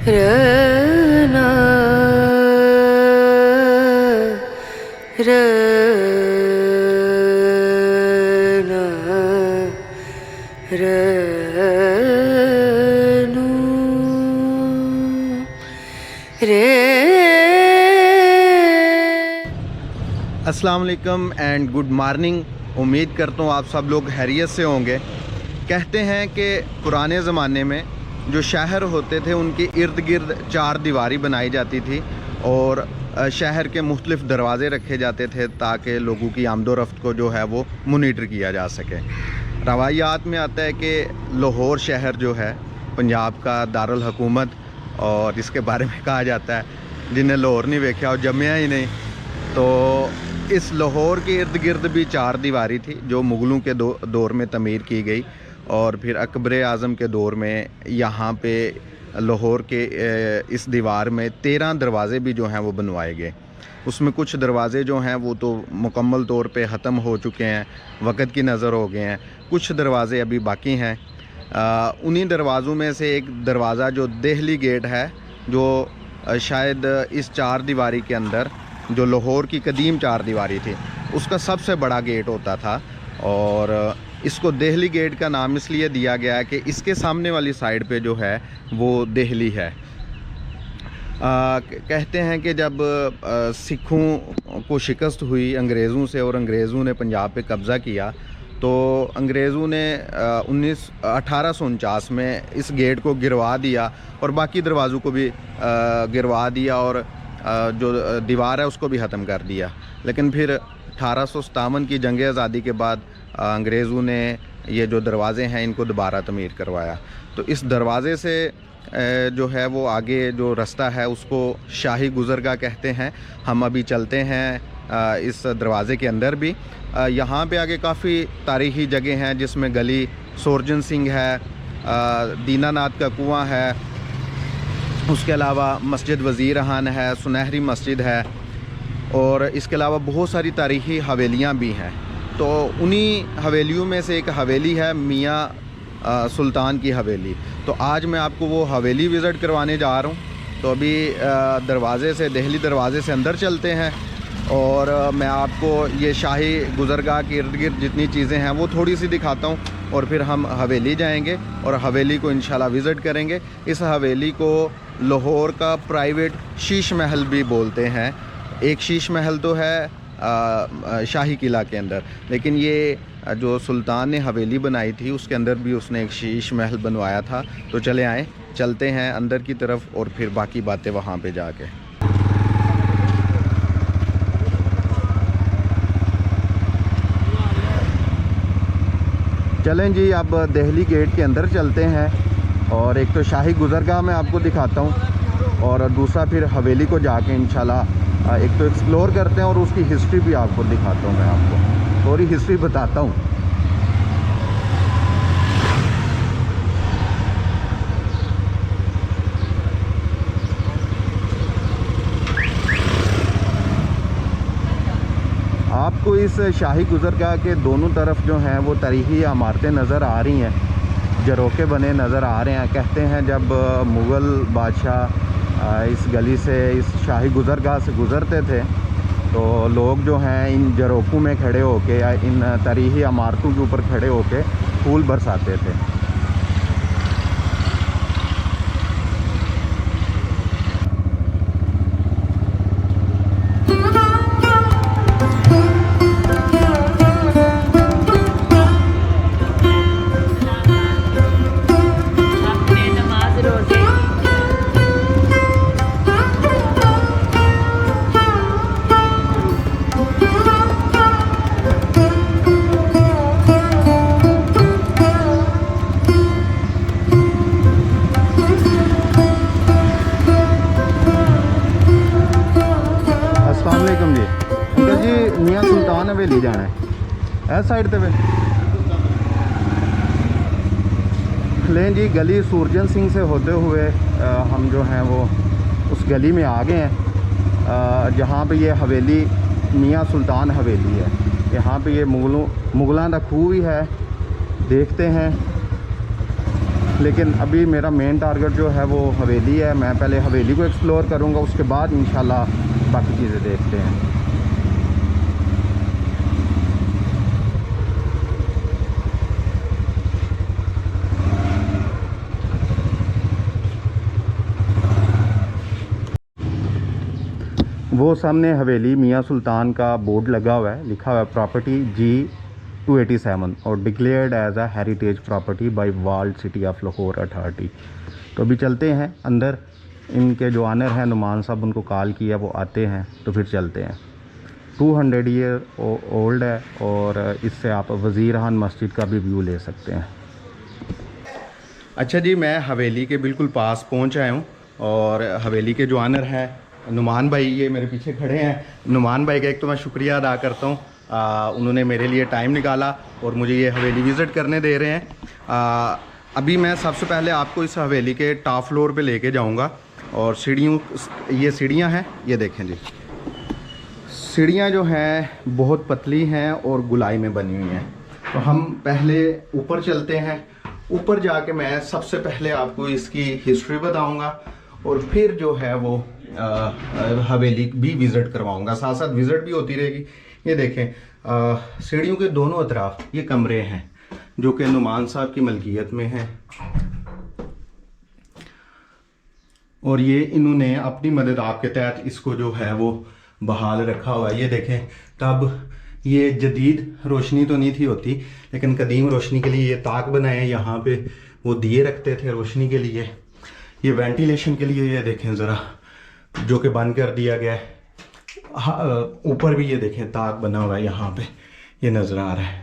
रना रना रनु रे। अस्सलाम वालेकुम एंड गुड मॉर्निंग। उम्मीद करता हूँ आप सब लोग खैरियत से होंगे। कहते हैं कि पुराने ज़माने में जो शहर होते थे उनके इर्द गिर्द चार दीवारी बनाई जाती थी और शहर के मुख्तलिफ़ दरवाज़े रखे जाते थे ताकि लोगों की आमदोरफ्त को जो है वो मॉनिटर किया जा सके। रवायात में आता है कि लाहौर शहर जो है पंजाब का दारुल हुकूमत, और इसके बारे में कहा जाता है जिन्हें लाहौर नहीं देखा और जम्या ही नहीं। तो इस लाहौर के इर्द गिर्द भी चार दीवारी थी जो मुग़लों के दौर में तमीर की गई, और फिर अकबर आज़म के दौर में यहाँ पे लाहौर के इस दीवार में 13 दरवाज़े भी जो हैं वो बनवाए गए। उसमें कुछ दरवाज़े जो हैं वो तो मुकम्मल तौर पे ख़त्म हो चुके हैं, वक़्त की नज़र हो गए हैं। कुछ दरवाज़े अभी बाकी हैं। उन्हीं दरवाज़ों में से एक दरवाज़ा जो देहली गेट है, जो शायद इस चार दीवारी के अंदर जो लाहौर की कदीम चार दीवारी थी उसका सबसे बड़ा गेट होता था, और इसको देहली गेट का नाम इसलिए दिया गया है कि इसके सामने वाली साइड पे जो है वो देहली है। कहते हैं कि जब सिखों को शिकस्त हुई अंग्रेज़ों से और अंग्रेज़ों ने पंजाब पे कब्ज़ा किया, तो अंग्रेज़ों ने 1849 में इस गेट को गिरवा दिया और बाकी दरवाज़ों को भी गिरवा दिया और जो दीवार है उसको भी ख़त्म कर दिया। लेकिन फिर 1857 की जंग आज़ादी के बाद अंग्रेज़ों ने ये जो दरवाज़े हैं इनको दोबारा तमीर करवाया। तो इस दरवाज़े से जो है वो आगे जो रास्ता है उसको शाही गुज़रगाह कहते हैं। हम अभी चलते हैं इस दरवाज़े के अंदर भी। यहाँ पे आगे काफ़ी तारीख़ी जगह हैं जिसमें गली सोरजन सिंह है, दीनानाथ का कुआं है, उसके अलावा मस्जिद वज़ीर खान है, सुनहरी मस्जिद है, और इसके अलावा बहुत सारी तारीख़ी हवेलियाँ भी हैं। तो उन्हीं हवेलियों में से एक हवेली है मियाँ सुल्तान की हवेली। तो आज मैं आपको वो हवेली विज़िट करवाने जा रहा हूँ। तो अभी दरवाज़े से देहली दरवाज़े से अंदर चलते हैं और मैं आपको ये शाही गुज़रगाह के इर्द गिर्द जितनी चीज़ें हैं वो थोड़ी सी दिखाता हूँ, और फिर हम हवेली जाएंगे और हवेली को इंशाल्लाह विज़िट करेंगे। इस हवेली को लाहौर का प्राइवेट शीश महल भी बोलते हैं। एक शीश महल तो है शाही किला के अंदर, लेकिन ये जो सुल्तान ने हवेली बनाई थी उसके अंदर भी उसने एक शीश महल बनवाया था। तो चले आए, चलते हैं अंदर की तरफ और फिर बाकी बातें वहाँ पे जाके। चलें जी, अब देहली गेट के अंदर चलते हैं और एक तो शाही गुज़रगाह मैं आपको दिखाता हूँ और दूसरा फिर हवेली को जाके इंशाल्लाह एक तो एक्सप्लोर करते हैं और उसकी हिस्ट्री भी आपको दिखाता हूँ। मैं आपको थोड़ी हिस्ट्री बताता हूँ। आपको इस शाही गुज़रगाह के दोनों तरफ जो हैं वो तारीख़ी इमारतें नज़र आ रही हैं, झरोखे बने नज़र आ रहे हैं। कहते हैं जब मुग़ल बादशाह इस गली से इस शाही गुज़रगाह से गुज़रते थे तो लोग जो हैं इन झरोखों में खड़े होके या इन तारीख़ी इमारतों के ऊपर खड़े होके फूल बरसाते थे। मियाँ सुल्तान हवेली जाना है इस साइड पे लें जी। गली सूरजन सिंह से होते हुए हम जो हैं वो उस गली में आ गए हैं जहाँ पे ये हवेली मियाँ सुल्तान हवेली है। यहाँ पे ये मुगलों का खूह भी है, देखते हैं। लेकिन अभी मेरा मेन टारगेट जो है वो हवेली है। मैं पहले हवेली को एक्सप्लोर करूँगा, उसके बाद इंशाल्लाह बाकी चीज़ें देखते हैं। वो सामने हवेली मियाँ सुल्तान का बोर्ड लगा हुआ है, लिखा हुआ है प्रॉपर्टी G287 और declared as a heritage property by world city of Lahore authority. तो अभी चलते हैं अंदर। इनके जो ऑनर हैं नुमान साहब, उनको कॉल किया, वो आते हैं तो फिर चलते हैं। 200 ईयर ओल्ड है और इससे आप वज़ीर खान मस्जिद का भी व्यू ले सकते हैं। अच्छा जी, मैं हवेली के बिल्कुल पास पहुंच आया हूं और हवेली के जो ऑनर हैं नुमान भाई, ये मेरे पीछे खड़े हैं। नुमान भाई का एक तो मैं शुक्रिया अदा करता हूँ, उन्होंने मेरे लिए टाइम निकाला और मुझे ये हवेली विज़िट करने दे रहे हैं। अभी मैं सबसे पहले आपको इस हवेली के टॉप फ्लोर पे लेके जाऊंगा और ये सीढ़ियाँ हैं, ये देखें जी। सीढ़ियाँ जो हैं बहुत पतली हैं और गुलाई में बनी हुई हैं। तो हम पहले ऊपर चलते हैं। ऊपर जाके मैं सबसे पहले आपको इसकी हिस्ट्री बताऊंगा और फिर जो है वो हवेली भी विज़िट करवाऊंगा, साथ साथ विज़िट भी होती रहेगी। ये देखें सीढ़ियों के दोनों अतराफ ये कमरे हैं जो कि नुमान साहब की मलकियत में हैं और ये इन्होंने अपनी मदद आपके तहत इसको जो है वो बहाल रखा हुआ है। ये देखें, तब ये जदीद रोशनी तो नहीं थी होती, लेकिन कदीम रोशनी के लिए ये ताक बनाए हैं। यहाँ पे वो दिए रखते थे रोशनी के लिए, ये वेंटिलेशन के लिए। ये देखें ज़रा, जो कि बंद कर दिया गया है। ऊपर भी ये देखें ताक बना हुआ है, यहाँ पे ये नज़र आ रहा है।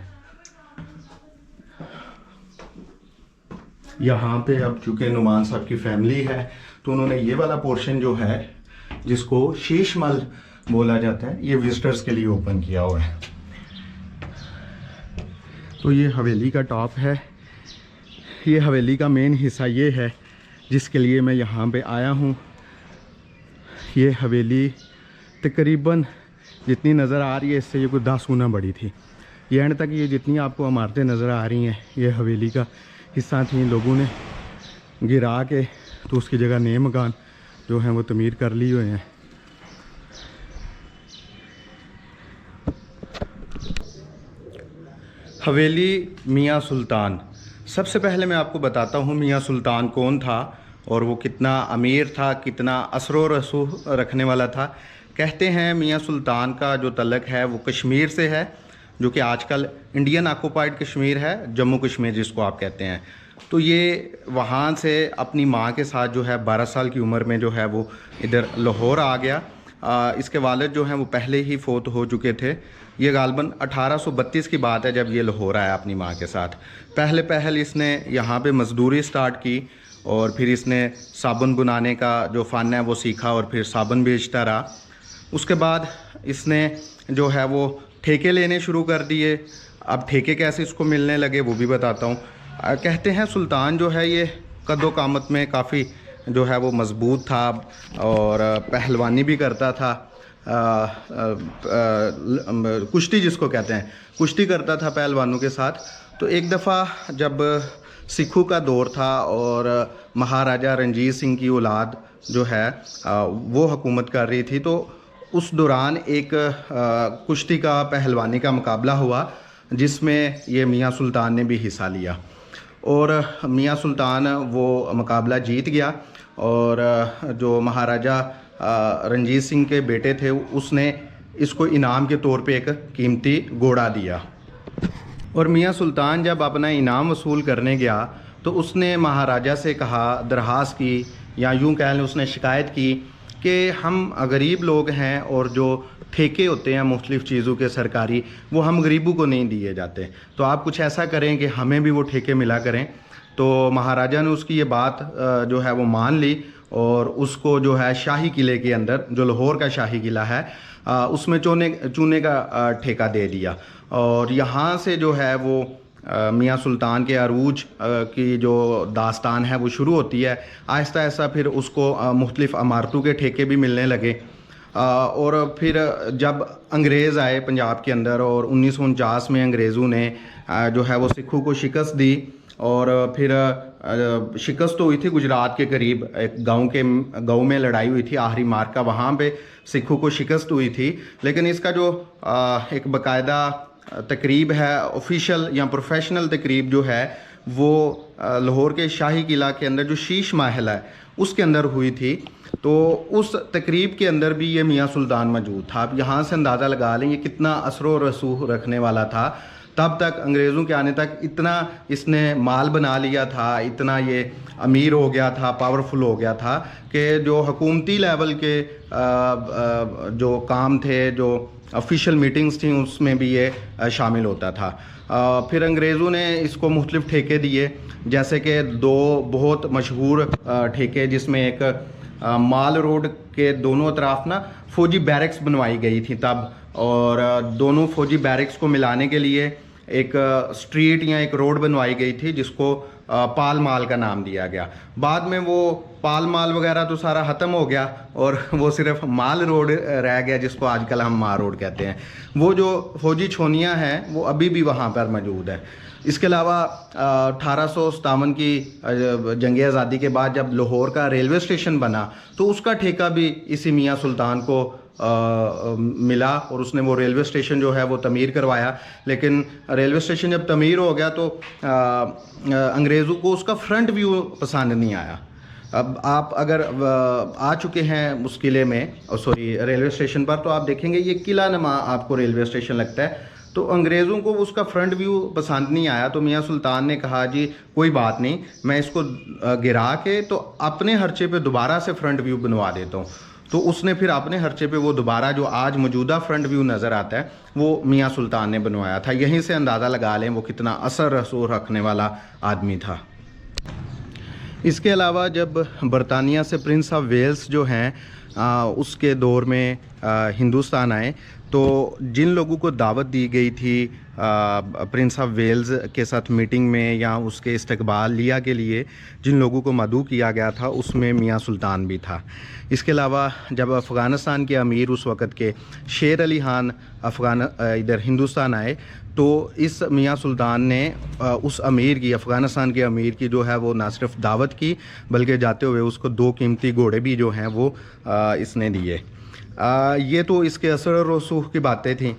यहाँ पे अब चूँकि नुमान साहब की फैमिली है तो उन्होंने ये वाला पोर्शन जो है, जिसको शीशमल बोला जाता है, ये विजिटर्स के लिए ओपन किया हुआ है। तो ये हवेली का टॉप है। ये हवेली का मेन हिस्सा ये है जिसके लिए मैं यहाँ पे आया हूँ। ये हवेली तकरीबन जितनी नज़र आ रही है इससे ये कुछ 10 गुना बड़ी थी। ये एंड तक ये जितनी आपको इमारतें नज़र आ रही हैं ये हवेली का हिस्सा थी। लोगों ने गिरा के तो उसकी जगह नए मकान जो हैं वो तमीर कर लिए हुए हैं। हवेली मियाँ सुल्तान। सबसे पहले मैं आपको बताता हूँ मियाँ सुल्तान कौन था और वो कितना अमीर था, कितना असरो रसूख रखने वाला था। कहते हैं मियाँ सुल्तान का जो तल्लक है वो कश्मीर से है, जो कि आजकल इंडियन ऑक्यूपाइड कश्मीर है, जम्मू कश्मीर जिसको आप कहते हैं। तो ये वहाँ से अपनी माँ के साथ जो है 12 साल की उम्र में जो है वो इधर लाहौर आ गया। इसके वालिद जो हैं वो पहले ही फोत हो चुके थे। ये गालबन 1832 की बात है जब ये लाहौर आया अपनी माँ के साथ। पहले इसने यहाँ पे मज़दूरी स्टार्ट की और फिर इसने साबुन बनाने का जो फ़न है वो सीखा और फिर साबुन बेचता रहा। उसके बाद इसने जो है वो ठेके लेने शुरू कर दिए। अब ठेके कैसे इसको मिलने लगे वो भी बताता हूँ। कहते हैं सुल्तान जो है ये कद्दो कामत में काफ़ी जो है वो मज़बूत था और पहलवानी भी करता था। कुश्ती जिसको कहते हैं, कुश्ती करता था पहलवानों के साथ। तो एक दफ़ा जब सिखों का दौर था और महाराजा रणजीत सिंह की औलाद जो है वो हुकूमत कर रही थी, तो उस दौरान एक कुश्ती का पहलवानी का मुकाबला हुआ जिसमें ये मियाँ सुल्तान ने भी हिस्सा लिया और मियाँ सुल्तान वो मुकाबला जीत गया और जो महाराजा रणजीत सिंह के बेटे थे उसने इसको इनाम के तौर पे एक कीमती घोड़ा दिया। और मियाँ सुल्तान जब अपना इनाम वसूल करने गया तो उसने महाराजा से कहा, दरख्वास्त की या यूँ कह लें उसने शिकायत की कि हम गरीब लोग हैं और जो ठेके होते हैं मुख्तलिफ़ चीज़ों के सरकारी, वो हम गरीबों को नहीं दिए जाते, तो आप कुछ ऐसा करें कि हमें भी वो ठेके मिला करें। तो महाराजा ने उसकी ये बात जो है वो मान ली और उसको जो है शाही किले के अंदर, जो लाहौर का शाही किला है, उसमें चूने का ठेका दे दिया। और यहाँ से जो है वो मियाँ सुल्तान के अरूज की जो दास्तान है वो शुरू होती है। आहिस्ता आहिस्ता फिर उसको मुख्तलिफ़ इमारतों के ठेके भी मिलने लगे और फिर जब अंग्रेज़ आए पंजाब के अंदर और 1949 में अंग्रेज़ों ने जो है वो सिखों को शिकस्त दी और फिर शिकस्त तो हुई थी गुजरात के करीब एक गांव में लड़ाई हुई थी आखिरी मार्का, वहाँ पे सिखों को शिकस्त हुई थी। लेकिन इसका जो एक बाकायदा तकरीब है, ऑफिशियल या प्रोफेशनल तकरीब जो है वो लाहौर के शाही किला के अंदर जो शीश महल है उसके अंदर हुई थी। तो उस तकरीब के अंदर भी ये मियाँ सुल्तान मौजूद था। आप यहाँ से अंदाज़ा लगा लें ये कितना असर रसूख रखने वाला था। तब तक अंग्रेज़ों के आने तक इतना इसने माल बना लिया था, इतना ये अमीर हो गया था, पावरफुल हो गया था कि जो हुकूमती लेवल के जो काम थे, जो ऑफिशियल मीटिंग्स थी, उसमें भी ये शामिल होता था। फिर अंग्रेज़ों ने इसको मुख्तलिफ ठेके दिए, जैसे कि दो बहुत मशहूर ठेके, जिसमें एक माल रोड के दोनों तरफ ना फ़ौजी बैरक्स बनवाई गई थी तब, और दोनों फ़ौजी बैरक्स को मिलाने के लिए एक स्ट्रीट या एक रोड बनवाई गई थी जिसको पाल माल का नाम दिया गया। बाद में वो पाल माल वगैरह तो सारा ख़त्म हो गया और वो सिर्फ माल रोड रह गया जिसको आजकल हम माल रोड कहते हैं। वो जो फ़ौजी छोनियाँ हैं वो अभी भी वहाँ पर मौजूद है। इसके अलावा 1857 की जंग आज़ादी के बाद जब लाहौर का रेलवे स्टेशन बना तो उसका ठेका भी इसी मियाँ सुल्तान को मिला और उसने वो रेलवे स्टेशन जो है वो तमीर करवाया। लेकिन रेलवे स्टेशन जब तमीर हो गया तो अंग्रेज़ों को उसका फ्रंट व्यू पसंद नहीं आया। अब आप अगर आ चुके हैं उस किले में, सॉरी रेलवे स्टेशन पर, तो आप देखेंगे ये किला नमा आपको रेलवे स्टेशन लगता है। तो अंग्रेज़ों को उसका फ्रंट व्यू पसंद नहीं आया तो मियाँ सुल्तान ने कहा जी कोई बात नहीं, मैं इसको गिरा के तो अपने खर्चे पे दोबारा से फ्रंट व्यू बनवा देता हूँ। तो उसने फिर अपने खर्चे पे वो दोबारा जो आज मौजूदा फ्रंट व्यू नज़र आता है वो मियाँ सुल्तान ने बनवाया था। यहीं से अंदाज़ा लगा लें वो कितना असर रसूख रखने वाला आदमी था। इसके अलावा जब बरतानिया से प्रिंस ऑफ वेल्स जो हैं उसके दौर में हिंदुस्तान आए तो जिन लोगों को दावत दी गई थी प्रिंस ऑफ वेल्स के साथ मीटिंग में या उसके इस्तकबाल लिया के लिए जिन लोगों को मदऊ किया गया था उसमें मियाँ सुल्तान भी था। इसके अलावा जब अफ़गानिस्तान के अमीर उस वक़्त के शेर अली खान इधर हिंदुस्तान आए तो इस मियाँ सुल्तान ने उस अमीर की, अफ़गानिस्तान के अमीर की जो है वो ना सिर्फ दावत की बल्कि जाते हुए उसको 2 कीमती घोड़े भी जो हैं वो इसने दिए। ये तो इसके असर और रसूख की बातें थीं।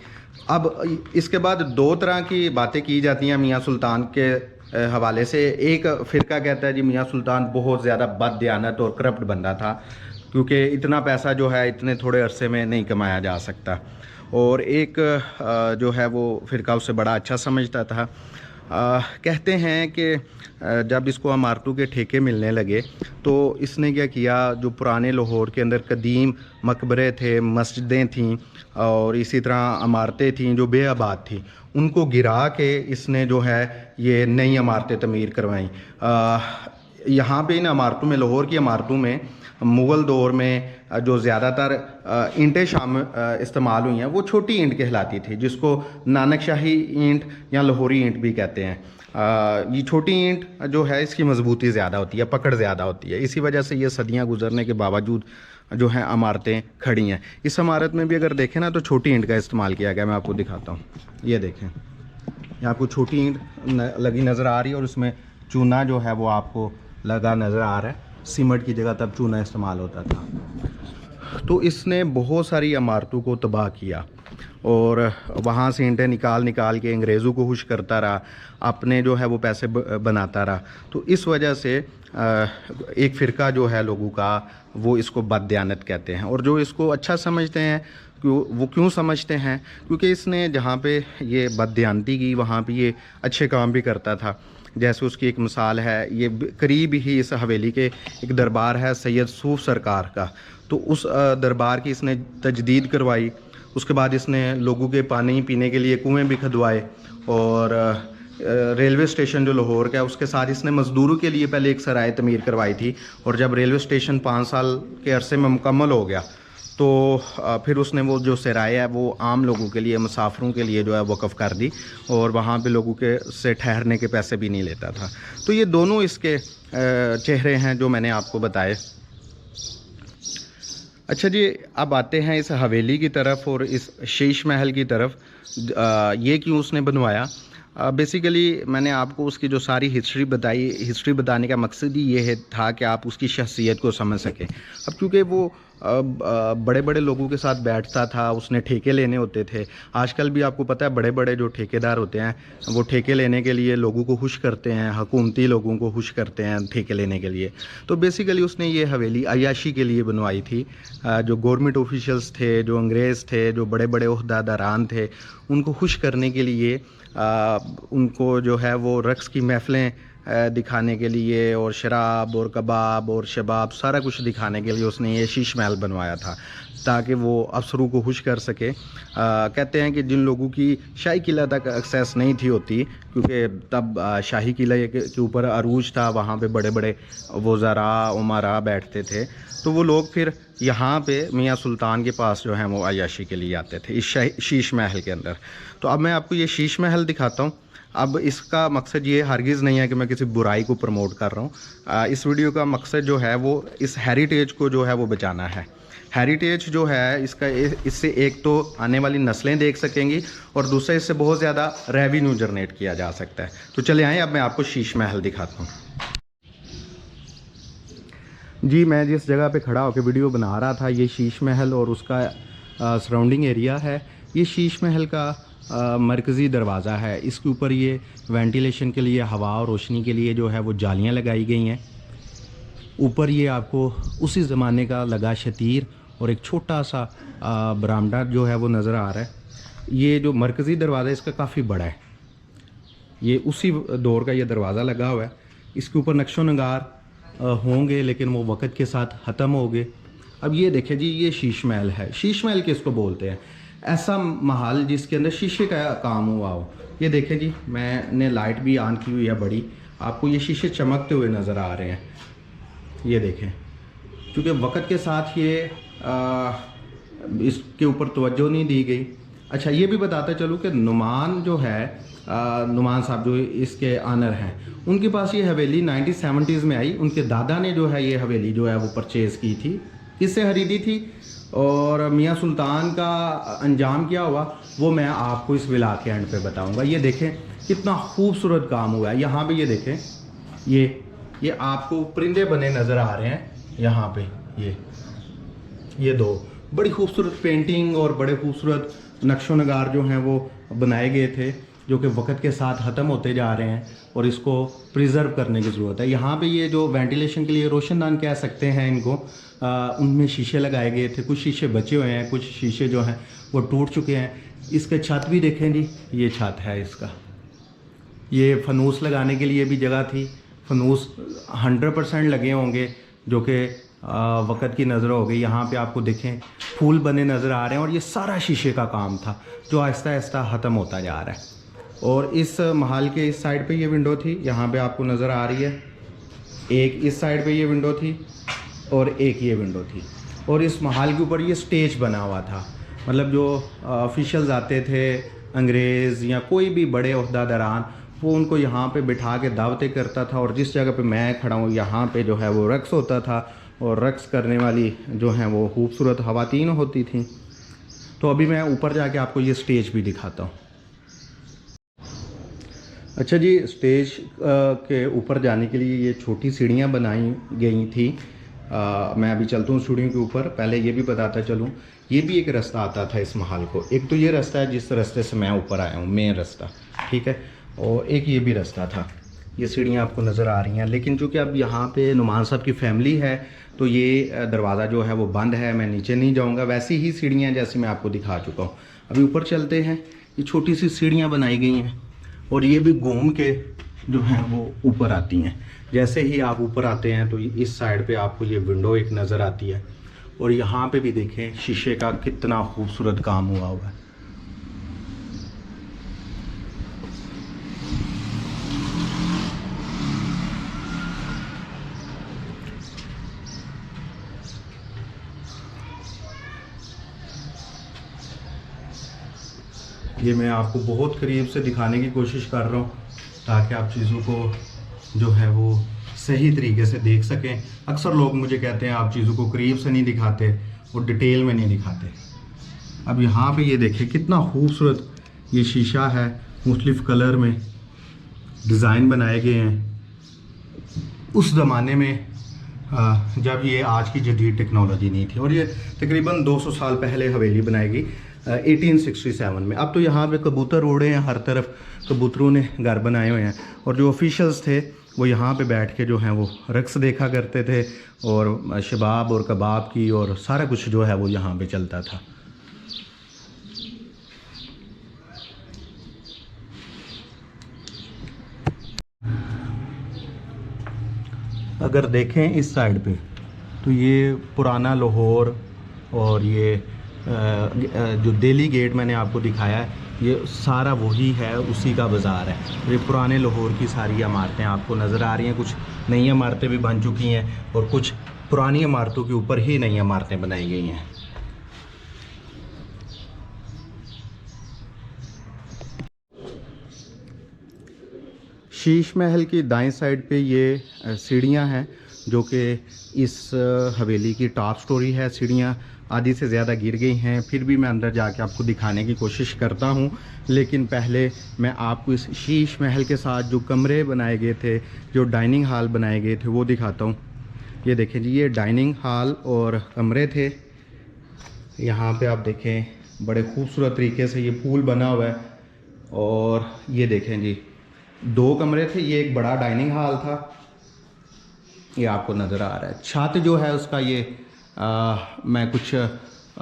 अब इसके बाद 2 तरह की बातें की जाती हैं मियाँ सुल्तान के हवाले से। एक फ़िरका कहता है जी मियाँ सुल्तान बहुत ज़्यादा बददियानत और करप्ट बंदा था क्योंकि इतना पैसा जो है इतने थोड़े अरसे में नहीं कमाया जा सकता। और एक जो है वो फ़िरका उससे बड़ा अच्छा समझता था। कहते हैं कि जब इसको इमारतों के ठेके मिलने लगे तो इसने क्या किया, जो पुराने लाहौर के अंदर कदीम मकबरे थे, मस्जिदें थीं और इसी तरह इमारतें थीं जो बेआबाद थीं, उनको गिरा के इसने जो है ये नई इमारतें तमीर करवाईं। यहाँ पे इन इमारतों में, लाहौर की इमारतों में मुग़ल दौर में जो ज़्यादातर ईंटें इस्तेमाल हुई हैं वो छोटी ईंट कहलाती थी, जिसको नानक शाही ईंट या लाहौरी ईंट भी कहते हैं। ये छोटी ईंट जो है इसकी मजबूती ज़्यादा होती है, पकड़ ज़्यादा होती है, इसी वजह से ये सदियां गुजरने के बावजूद जो है इमारतें खड़ी हैं। इस इमारत में भी अगर देखें ना तो छोटी ईंट का इस्तेमाल किया गया। मैं आपको दिखाता हूँ, ये देखें, यहाँ आपको छोटी ईंट लगी नज़र आ रही है और उसमें चूना जो है वो आपको लगा नज़र आ रहा है। सीमेंट की जगह तब चूना इस्तेमाल होता था। तो इसने बहुत सारी इमारतों को तबाह किया और वहाँ से ईंटें निकाल के अंग्रेज़ों को खुश करता रहा, अपने जो है वो पैसे बनाता रहा। तो इस वजह से एक फ़िरका जो है लोगों का वो इसको बददियानत कहते हैं। और जो इसको अच्छा समझते हैं वो क्यों समझते हैं, क्योंकि इसने जहाँ पे ये बददियानती की वहाँ पे ये अच्छे काम भी करता था। जैसे उसकी एक मिसाल है, ये करीब ही इस हवेली के एक दरबार है सैयद सूफ सरकार का, तो उस दरबार की इसने तजदीद करवाई। उसके बाद इसने लोगों के पानी पीने के लिए कुएं भी खुदवाए और रेलवे स्टेशन जो लाहौर का है उसके साथ इसने मज़दूरों के लिए पहले एक सराय तमीर करवाई थी। और जब रेलवे स्टेशन 5 साल के अरसे में मुकम्मल हो गया तो फिर उसने वो जो सराय है वो आम लोगों के लिए, मुसाफिरों के लिए जो है वक़्फ़ कर दी और वहाँ पे लोगों के से ठहरने के पैसे भी नहीं लेता था। तो ये दोनों इसके चेहरे हैं जो मैंने आपको बताए। अच्छा जी, अब आते हैं इस हवेली की तरफ और इस शीश महल की तरफ। ये क्यों उसने बनवाया? बेसिकली मैंने आपको उसकी जो सारी हिस्ट्री बताने का मकसद ही ये है था कि आप उसकी शख्सियत को समझ सकें। अब क्योंकि वो बड़े बड़े लोगों के साथ बैठता था, उसने ठेके लेने होते थे। आजकल भी आपको पता है बड़े बड़े जो ठेकेदार होते हैं वो ठेके लेने के लिए लोगों को खुश करते हैं, हुकूमती लोगों को खुश करते हैं ठेके लेने के लिए। तो बेसिकली उसने ये हवेली अय्याशी के लिए बनवाई थी। जो गवर्नमेंट ऑफिशियल्स थे, जो अंग्रेज़ थे, जो बड़े बड़े ओहदेदारान थे, उनको खुश करने के लिए उनको जो है वो रक्स की महफ़िलें दिखाने के लिए और शराब और कबाब और शबाब सारा कुछ दिखाने के लिए उसने ये शीश महल बनवाया था, ताकि वो अफसरों को खुश कर सके। कहते हैं कि जिन लोगों की शाही किला तक एक्सेस नहीं थी होती, क्योंकि तब शाही किले के ऊपर अरूज था, वहाँ पे बड़े बड़े वज़रा उमरा बैठते थे, तो वो लोग फिर यहाँ पे मियाँ सुल्तान के पास जो है वो अय्याशी के लिए आते थे इस शीश महल के अंदर। तो अब मैं आपको ये शीश महल दिखाता हूँ। अब इसका मकसद ये हरगिज़ नहीं है कि मैं किसी बुराई को प्रमोट कर रहा हूँ। इस वीडियो का मकसद जो है वो इस हेरिटेज को जो है वो बचाना है। हेरिटेज जो है इसका इससे एक तो आने वाली नस्लें देख सकेंगी और दूसरा इससे बहुत ज़्यादा रेवेन्यू जनरेट किया जा सकता है। तो चले आएँ, अब मैं आपको शीश महल दिखाता हूँ। जी, मैं जिस जगह पे खड़ा होकर वीडियो बना रहा था ये शीश महल और उसका सराउंडिंग एरिया है। ये शीश महल का मरकज़ी दरवाज़ा है। इसके ऊपर ये वेंटिलेशन के लिए, हवा और रोशनी के लिए जो है वो जालियाँ लगाई गई हैं। ऊपर ये आपको उसी ज़माने का लगा शतीर और एक छोटा सा बरामदा जो है वो नज़र आ रहा है। ये जो मरकज़ी दरवाज़ा है इसका काफ़ी बड़ा है। ये उसी दौर का ये दरवाज़ा लगा हुआ है। इसके ऊपर नक्शो नगार होंगे लेकिन वो वक़्त के साथ ख़त्म हो गए। अब ये देखें जी, ये शीश महल है। शीश महल किसको बोलते हैं? ऐसा महल जिसके अंदर शीशे का काम हुआ हो। ये देखें जी, मैंने लाइट भी ऑन की हुई है बड़ी, आपको ये शीशे चमकते हुए नज़र आ रहे हैं। ये देखें, क्योंकि वक़्त के साथ ये इसके ऊपर तवज्जो नहीं दी गई। अच्छा, ये भी बताते चलूँ कि नुमान जो है, नुमान साहब जो इसके आनर हैं, उनके पास ये हवेली 1970s में आई। उनके दादा ने जो है ये हवेली जो है वो परचेज़ की थी। किससे खरीदी थी और मियाँ सुल्तान का अंजाम क्या हुआ वो मैं आपको इस विला के एंड पे बताऊंगा। ये देखें कितना खूबसूरत काम हुआ है। यहाँ पे ये देखें, ये आपको परिंदे बने नज़र आ रहे हैं यहाँ पे। ये दो बड़ी खूबसूरत पेंटिंग और बड़े खूबसूरत नक्शो नगार जो हैं वो बनाए गए थे, जो कि वक़्त के साथ ख़त्म होते जा रहे हैं और इसको प्रिज़र्व करने की ज़रूरत है। यहाँ पे ये जो वेंटिलेशन के लिए रोशनदान कह सकते हैं इनको, उनमें शीशे लगाए गए थे। कुछ शीशे बचे हुए हैं, कुछ शीशे जो हैं वो टूट चुके हैं। इसके छत भी देखें जी, ये छत है इसका। ये फनूस लगाने के लिए भी जगह थी। फनूस 100% लगे होंगे, जो कि वक़्त की नज़र हो गई। यहाँ पे आपको देखें फूल बने नज़र आ रहे हैं और ये सारा शीशे का काम था जो आहिस्ता आहिस्ता ख़त्म होता जा रहा है। और इस महल के इस साइड पे ये विंडो थी, यहाँ पे आपको नज़र आ रही है। एक इस साइड पे ये विंडो थी और एक ये विंडो थी। और इस महल के ऊपर ये स्टेज बना हुआ था। मतलब जो ऑफिशियल्स आते थे, अंग्रेज़ या कोई भी बड़े ओहदेदारान, वो उनको यहाँ पे बिठा के दावतें करता था। और जिस जगह पे मैं खड़ा हूँ यहाँ पे जो है वो रक्स होता था और रक्स करने वाली जो हैं वो खूबसूरत ख़वातीन होती थी। तो अभी मैं ऊपर जाके आपको ये स्टेज भी दिखाता हूँ। अच्छा जी, स्टेज के ऊपर जाने के लिए ये छोटी सीढ़ियाँ बनाई गई थी। मैं अभी चलता हूँ सीढ़ियों के ऊपर। पहले ये भी बताता चलूँ, ये भी एक रास्ता आता था इस महल को। एक तो ये रास्ता है जिस रास्ते से मैं ऊपर आया हूँ, मेन रास्ता, ठीक है, और एक ये भी रास्ता था। ये सीढ़ियाँ आपको नज़र आ रही हैं, लेकिन चूँकि अब यहाँ पे नुमान साहब की फैमिली है तो ये दरवाज़ा जो है वो बंद है। मैं नीचे नहीं जाऊँगा। वैसी ही सीढ़ियाँ जैसे मैं आपको दिखा चुका हूँ। अभी ऊपर चलते हैं। ये छोटी सी सीढ़ियाँ बनाई गई हैं और ये भी घूम के जो हैं वो ऊपर आती हैं। जैसे ही आप ऊपर आते हैं तो इस साइड पे आपको ये विंडो एक नज़र आती है और यहाँ पे भी देखें शीशे का कितना खूबसूरत काम हुआ है। ये मैं आपको बहुत करीब से दिखाने की कोशिश कर रहा हूँ ताकि आप चीज़ों को जो है वो सही तरीके से देख सकें। अक्सर लोग मुझे कहते हैं आप चीज़ों को करीब से नहीं दिखाते और डिटेल में नहीं दिखाते। अब यहाँ पे ये देखें कितना खूबसूरत ये शीशा है मुख्तलिफ़ कलर में डिज़ाइन बनाए गए हैं उस ज़माने में जब ये आज की जदीद टेक्नोलॉजी नहीं थी। और ये तकरीबन 200 साल पहले हवेली बनाई गई 1867 में। अब तो यहाँ पे कबूतर उड़े हैं, हर तरफ कबूतरों ने घर बनाए हुए हैं। और जो ऑफिशियल्स थे वो यहाँ पे बैठ के जो हैं वो रक्स देखा करते थे और शबाब और कबाब की और सारा कुछ जो है वो यहाँ पे चलता था। अगर देखें इस साइड पे तो ये पुराना लाहौर और ये जो दिल्ली गेट मैंने आपको दिखाया है ये सारा वही है, उसी का बाज़ार है। ये पुराने लाहौर की सारी इमारतें आपको नज़र आ रही हैं। कुछ नई इमारतें भी बन चुकी हैं और कुछ पुरानी इमारतों के ऊपर ही नई इमारतें बनाई गई हैं। शीश महल की दाएं साइड पे ये सीढ़ियां हैं जो कि इस हवेली की टॉप स्टोरी है। सीढ़ियां आधी से ज़्यादा गिर गई हैं, फिर भी मैं अंदर जाके आपको दिखाने की कोशिश करता हूं। लेकिन पहले मैं आपको इस शीश महल के साथ जो कमरे बनाए गए थे, जो डाइनिंग हॉल बनाए गए थे वो दिखाता हूं। ये देखें जी, ये डाइनिंग हॉल और कमरे थे। यहाँ पे आप देखें बड़े खूबसूरत तरीके से ये पूल बना हुआ है। और ये देखें जी, 2 कमरे थे, ये एक बड़ा डाइनिंग हॉल था, ये आपको नज़र आ रहा है। छत जो है उसका ये मैं कुछ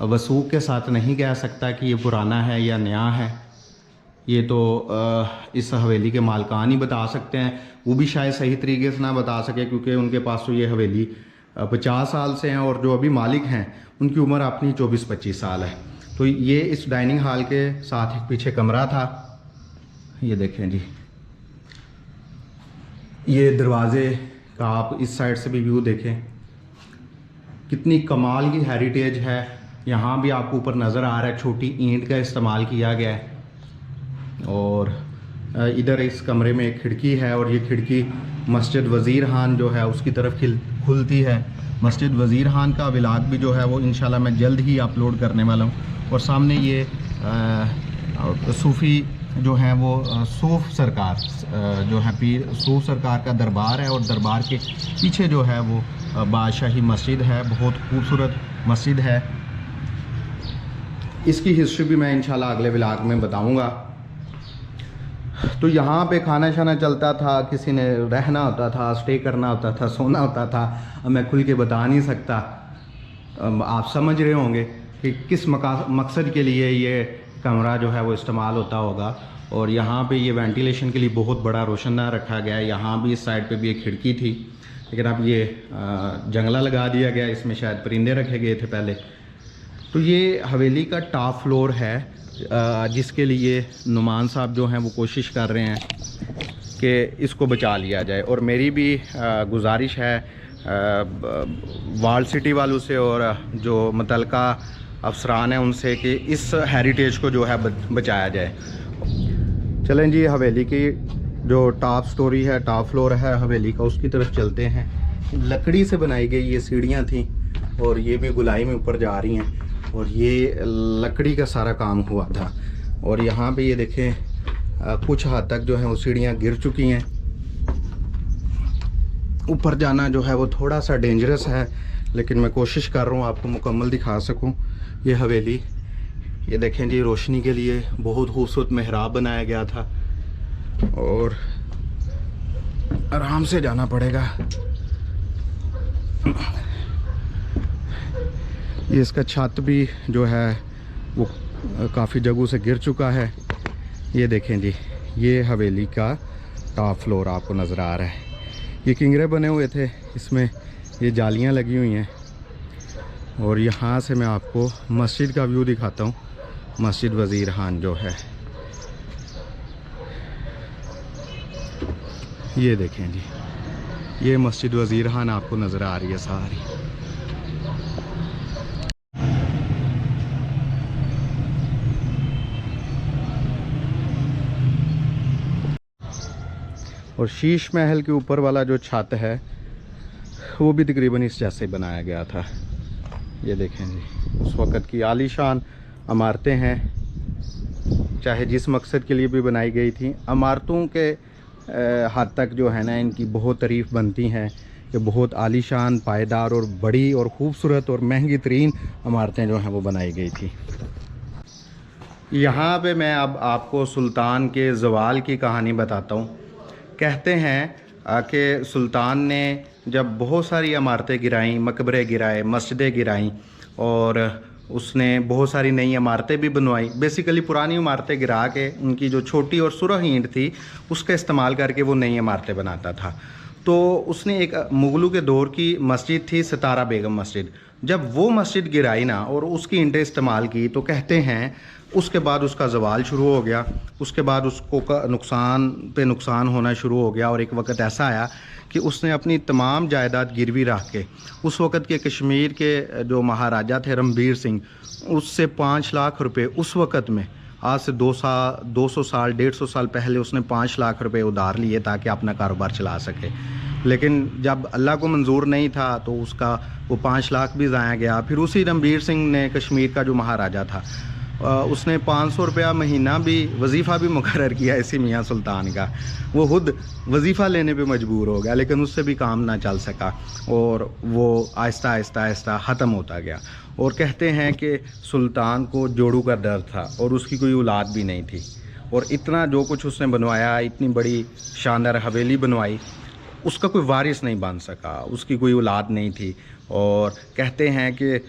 वसूख के साथ नहीं कह सकता कि ये पुराना है या नया है। ये तो इस हवेली के मालकान ही बता सकते हैं। वो भी शायद सही तरीके से ना बता सके क्योंकि उनके पास तो ये हवेली 50 साल से हैं और जो अभी मालिक हैं उनकी उम्र अपनी 24-25 साल है। तो ये इस डाइनिंग हॉल के साथ एक पीछे कमरा था। ये देखें जी, ये दरवाज़े का आप इस साइड से भी व्यू देखें, कितनी कमाल की हेरिटेज है। यहाँ भी आपको ऊपर नज़र आ रहा है छोटी ईंट का इस्तेमाल किया गया है। और इधर इस कमरे में एक खिड़की है और ये खिड़की मस्जिद वज़ीर खान जो है उसकी तरफ खुलती है। मस्जिद वज़ीर खान का व्लॉग भी जो है वो इंशाल्लाह मैं जल्द ही अपलोड करने वाला हूँ। और सामने ये सूफ़ी जो हैं वो सूफ़ सरकार जो है पीर सूफ़ सरकार का दरबार है। और दरबार के पीछे जो है वो बादशाही मस्जिद है, बहुत खूबसूरत मस्जिद है। इसकी हिस्ट्री भी मैं इंशाल्लाह अगले व्लॉग में बताऊंगा। तो यहाँ पे खाना शाना चलता था, किसी ने रहना होता था, स्टे करना होता था, सोना होता था। अब मैं खुल के बता नहीं सकता, आप समझ रहे होंगे कि किस मकसद के लिए ये कमरा जो है वो इस्तेमाल होता होगा। और यहाँ पे ये वेंटिलेशन के लिए बहुत बड़ा रोशनदान रखा गया है। यहाँ भी इस साइड पे भी एक खिड़की थी, लेकिन अब ये जंगला लगा दिया गया, इसमें शायद परिंदे रखे गए थे पहले। तो ये हवेली का टॉप फ्लोर है जिसके लिए नुमान साहब जो हैं वो कोशिश कर रहे हैं कि इसको बचा लिया जाए। और मेरी भी गुजारिश है वाल सिटी वालों से और जो मुतलका अफसरान हैं उनसे कि इस हेरिटेज को जो है बचाया जाए। चलें जी, हवेली की जो टॉप स्टोरी है, टॉप फ्लोर है हवेली का, उसकी तरफ चलते हैं। लकड़ी से बनाई गई ये सीढ़ियाँ थीं और ये भी गुलाई में ऊपर जा रही हैं। और ये लकड़ी का सारा काम हुआ था। और यहाँ पे ये देखें कुछ हद तक जो है वो सीढ़ियाँ गिर चुकी हैं। ऊपर जाना जो है वो थोड़ा सा डेंजरस है, लेकिन मैं कोशिश कर रहा हूँ आपको मुकम्मल दिखा सकूँ ये हवेली। ये देखें जी, रोशनी के लिए बहुत खूबसूरत मेहराब बनाया गया था और आराम से जाना पड़ेगा। ये इसका छत भी जो है वो काफ़ी जगहों से गिर चुका है। ये देखें जी, ये हवेली का टॉप फ्लोर आपको नज़र आ रहा है। ये किंगरे बने हुए थे, इसमें ये जालियां लगी हुई हैं। और यहाँ से मैं आपको मस्जिद का व्यू दिखाता हूँ, मस्जिद वज़ीर खान जो है। ये देखें जी, ये मस्जिद वज़ीर खान आपको नज़र आ रही है सारी। और शीश महल के ऊपर वाला जो छत है वो भी तकरीबन इस जैसे बनाया गया था। ये देखें जी, उस वक़्त की आलीशान इमारतें हैं। चाहे जिस मकसद के लिए भी बनाई गई थी, इमारतों के हद तक जो है ना इनकी बहुत तारीफ़ बनती हैं कि बहुत आलीशान, पायदार और बड़ी और ख़ूबसूरत और महंगी तरीन इमारतें जो हैं वो बनाई गई थी। यहाँ पे मैं अब आपको सुल्तान के ज़वाल की कहानी बताता हूँ। कहते हैं कि सुल्तान ने जब बहुत सारी इमारतें गिराईं, मकबरे गिराए, मस्जिदें गिराईं और उसने बहुत सारी नई इमारतें भी बनवाई। बेसिकली पुरानी इमारतें गिरा के उनकी जो छोटी और सुरह ईंट थी उसका इस्तेमाल करके वो नई इमारतें बनाता था। तो उसने एक मुगलों के दौर की मस्जिद थी, सितारा बेगम मस्जिद। जब वो मस्जिद गिराई ना और उसकी ईंटें इस्तेमाल की तो कहते हैं उसके बाद उसका ज़वाल शुरू हो गया। उसके बाद उसको नुकसान पे नुकसान होना शुरू हो गया और एक वक्त ऐसा आया कि उसने अपनी तमाम जायदाद गिरवी रख के उस वक़्त के कश्मीर के जो महाराजा थे रणबीर सिंह, उससे 5 लाख रुपए उस वक़्त में, आज से 200 साल 150 साल पहले उसने 5 लाख रुपए उधार लिए ताकि अपना कारोबार चला सके। लेकिन जब अल्लाह को मंजूर नहीं था तो उसका वो 5 लाख भी ज़ाया गया। फिर उसी रणबीर सिंह ने, कश्मीर का जो महाराजा था, उसने 500 रुपया महीना भी वजीफ़ा भी मुकर्रर किया इसी मियाँ सुल्तान का। वो खुद वजीफ़ा लेने पे मजबूर हो गया लेकिन उससे भी काम ना चल सका और वो आहिस्ता आहिस्ता आहिस्ता ख़त्म होता गया। और कहते हैं कि सुल्तान को जोड़ू का दर्द था और उसकी कोई औलाद भी नहीं थी और इतना जो कुछ उसने बनवाया, इतनी बड़ी शानदार हवेली बनवाई, उसका कोई वारिस नहीं बन सका, उसकी कोई औलाद नहीं थी। और कहते हैं कि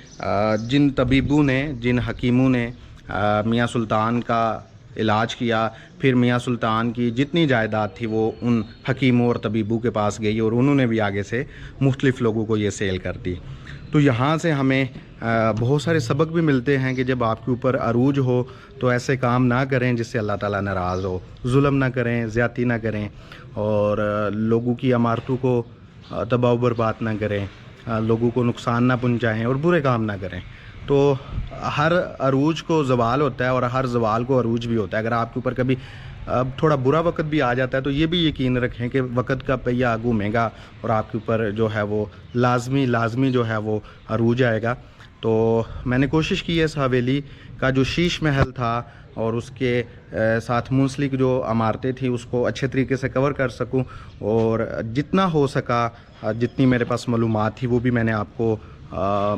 जिन तबीबों ने, जिन हकीमों ने मियाँ सुल्तान का इलाज किया, फिर मियाँ सुल्तान की जितनी जायदाद थी वो उन हकीमों और तबीबों के पास गई और उन्होंने भी आगे से मुख्तलिफ़ लोगों को ये सेल कर दी। तो यहाँ से हमें बहुत सारे सबक भी मिलते हैं कि जब आपके ऊपर अरूज हो तो ऐसे काम ना करें जिससे अल्लाह ताला नाराज़ हो, जुल्म ना करें, ज़्यादती ना करें और लोगों की इमारतों को तबाह बर्बाद ना करें, लोगों को नुकसान ना पहुँचाएँ और बुरे काम ना करें। तो हर अरूज को ज़वाल होता है और हर ज़वाल को अरूज भी होता है। अगर आपके ऊपर कभी थोड़ा बुरा वक्त भी आ जाता है तो ये भी यकीन रखें कि वक्त का पहिया घूमेगा और आपके ऊपर जो है वो लाजमी जो है वो अरूज आएगा। तो मैंने कोशिश की है इस हवेली का जो शीश महल था और उसके साथ मुंसलिक जो इमारतें थी उसको अच्छे तरीके से कवर कर सकूं और जितना हो सका, जितनी मेरे पास मालूमात थी वो भी मैंने आपको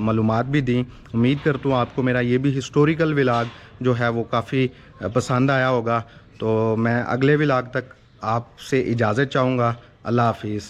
मालूमात भी दी। उम्मीद करता हूँ आपको मेरा ये भी हिस्टोरिकल व्लॉग जो है वो काफ़ी पसंद आया होगा। तो मैं अगले व्लॉग तक आपसे इजाज़त चाहूँगा। अल्लाह हाफिज़।